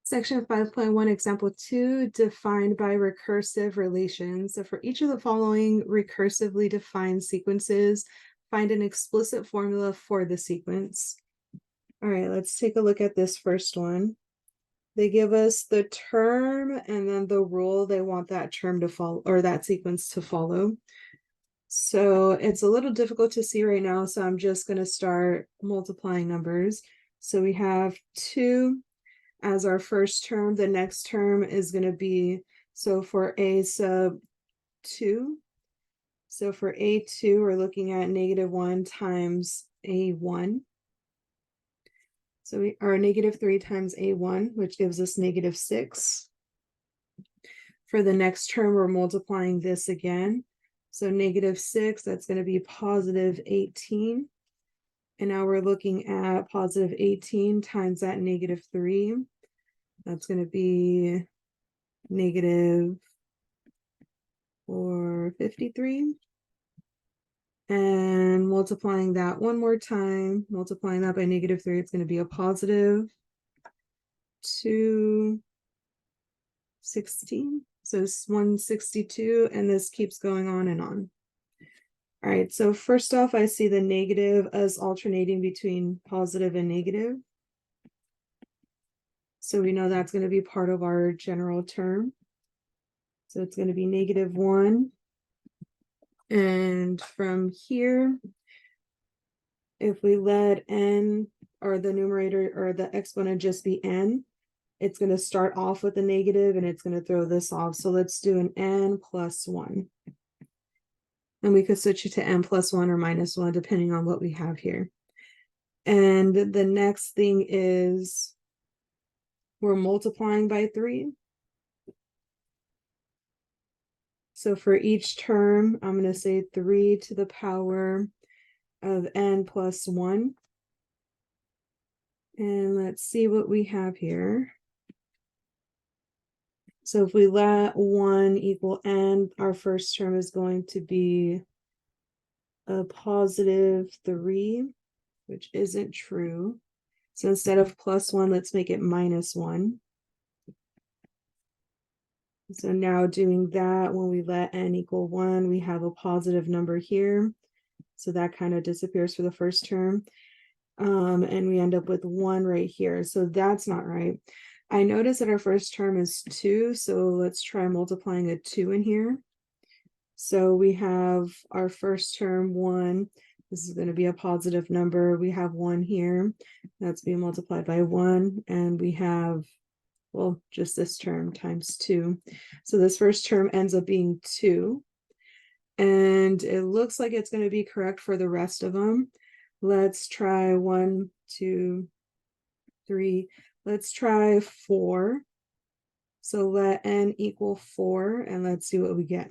Section 5.1, example 2, defined by recursive relations. So for each of the following recursively defined sequences, find an explicit formula for the sequence. All right, let's take a look at this first one. They give us the term and then the rule they want that term to follow, or that sequence to follow. So it's a little difficult to see right now, so I'm just going to start multiplying numbers. So we have 2 as our first term. The next term is going to be, so for a sub 2, so for a2, we're looking at -1 times a1. So we are -3 times a1, which gives us -6. For the next term, we're multiplying this again. So -6, that's going to be +18. And now we're looking at +18 times that -3. That's going to be -453. And multiplying that one more time, multiplying that by -3, it's going to be a +216. So it's 162, and this keeps going on and on. All right, so first off, I see the negative as alternating between positive and negative. So we know that's going to be part of our general term. So it's going to be -1. And from here, if we let n, or the numerator or the exponent just be n, it's going to start off with a negative and it's going to throw this off. So let's do an n plus 1. And we could switch it to n plus 1 or -1, depending on what we have here. And the next thing is we're multiplying by 3. So for each term, I'm going to say 3 to the power of n plus 1. And let's see what we have here. So if we let 1 equal n, our first term is going to be a +3, which isn't true. So instead of +1, let's make it -1. So now doing that, when we let n equal 1, we have a positive number here. So that kind of disappears for the first term. And we end up with 1 right here. So that's not right. I notice that our first term is 2, so let's try multiplying a 2 in here. So we have our first term 1. This is going to be a positive number. We have 1 here. That's being multiplied by 1. And we have, well, just this term times 2. So this first term ends up being 2. And it looks like it's going to be correct for the rest of them. Let's try 1, 2, 3. Let's try 4. So let n equal 4, and let's see what we get.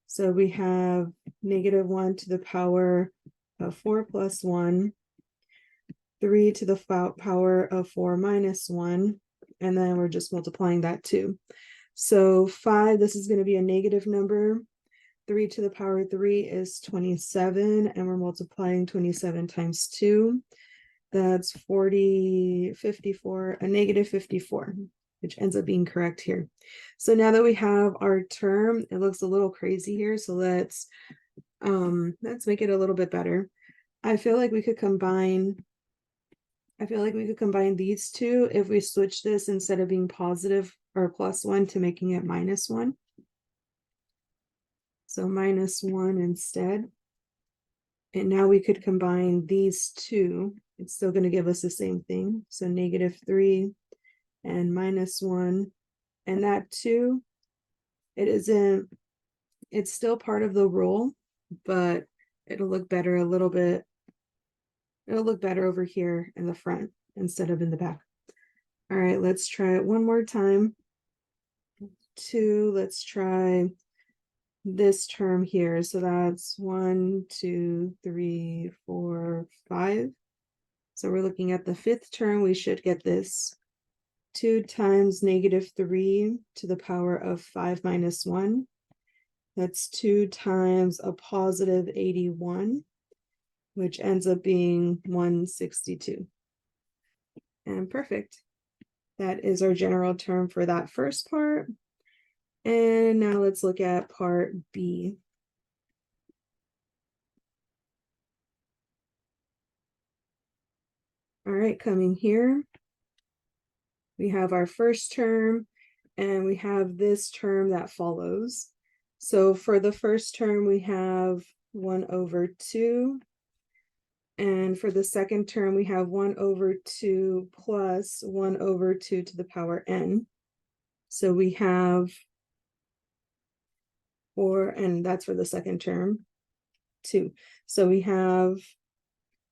So we have -1 to the power of 4 plus 1, 3 to the power of 4 minus 1, and then we're just multiplying that 2. So 5, this is going to be a negative number. 3 to the power of 3 is 27, and we're multiplying 27 times 2. That's 54, a -54, which ends up being correct here. So now that we have our term, it looks a little crazy here. So let's make it a little bit better. I feel like we could combine these two if we switch this instead of being positive or +1 to making it -1. So -1 instead. And now we could combine these two. It's still going to give us the same thing. So -3 and -1. And that 2, it's still part of the rule, but it'll look better a little bit. It'll look better over here in the front instead of in the back. All right, let's try it one more time. 2, let's try this term here. So that's 1, 2, 3, 4, 5. So we're looking at the 5th term. We should get this 2 times -3 to the power of 5 minus 1. That's 2 times a +81, which ends up being 162. And perfect. That is our general term for that first part. And now let's look at part B. All right, coming here, we have our first term, and we have this term that follows. So for the first term, we have 1/2. And for the second term, we have 1/2 plus 1/2 to the power n. So we have 4, and that's for the second term, 2. So we have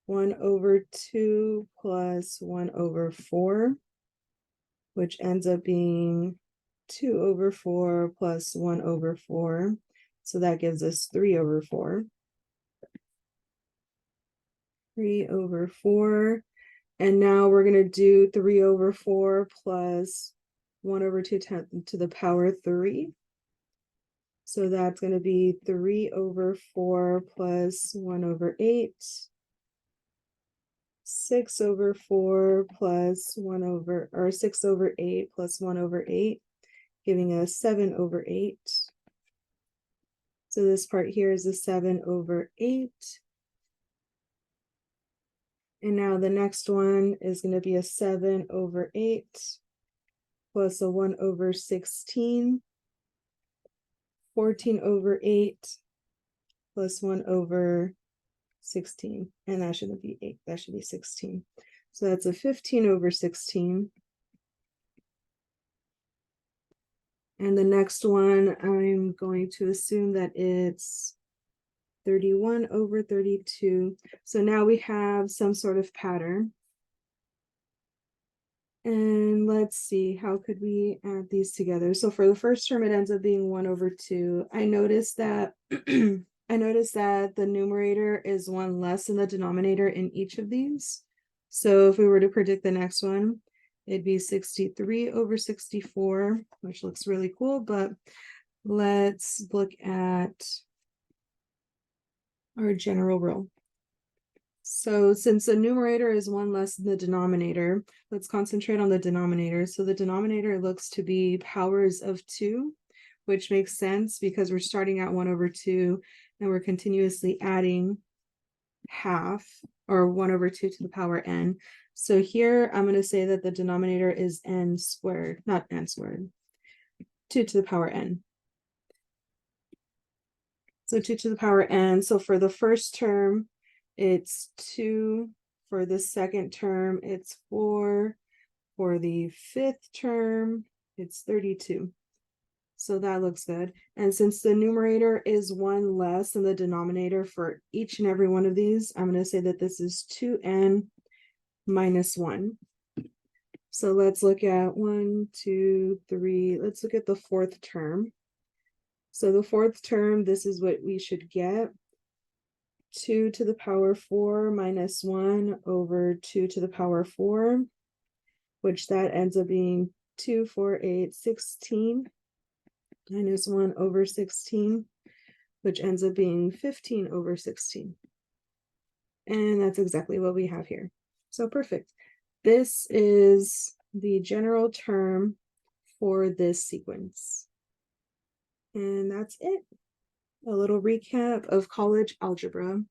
1/2 plus 1/4, which ends up being 2/4 plus 1/4. So that gives us 3/4. 3/4. And now we're going to do 3/4 plus 1/2 to the power 3. So that's going to be 3/4 plus 1/8. 6/4 plus 6/8 plus 1/8, giving us 7/8. So this part here is a 7/8. And now the next one is going to be a 7/8 plus a 1/16. 14/8 plus 1/16. And that shouldn't be 8, that should be 16. So that's a 15/16. And the next one, I'm going to assume that it's 31/32. So now we have some sort of pattern. And let's see, how could we add these together? So for the first term, it ends up being 1/2. I noticed that I noticed that the numerator is 1 less than the denominator in each of these. So if we were to predict the next one, it'd be 63/64, which looks really cool, but let's look at our general rule. So since the numerator is 1 less than the denominator, let's concentrate on the denominator. So the denominator looks to be powers of 2, which makes sense because we're starting at 1/2 and we're continuously adding half, or 1/2 to the power n. So here I'm going to say that the denominator is n squared, not n squared, 2 to the power n. So 2 to the power n. So for the first term, it's 2. For the second term, it's 4. For the fifth term, it's 32. So that looks good. And since the numerator is 1 less than the denominator for each and every one of these, I'm going to say that this is 2n minus 1. So let's look at 1, 2, 3. Let's look at the fourth term. So the fourth term, this is what we should get. 2 to the power 4 minus 1 over 2 to the power 4, which that ends up being 2, 4, 8, 16 minus 1/16, which ends up being 15/16. And that's exactly what we have here. So perfect. This is the general term for this sequence. And that's it. A little recap of college algebra.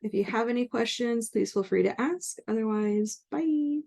If you have any questions, please feel free to ask. Otherwise, bye.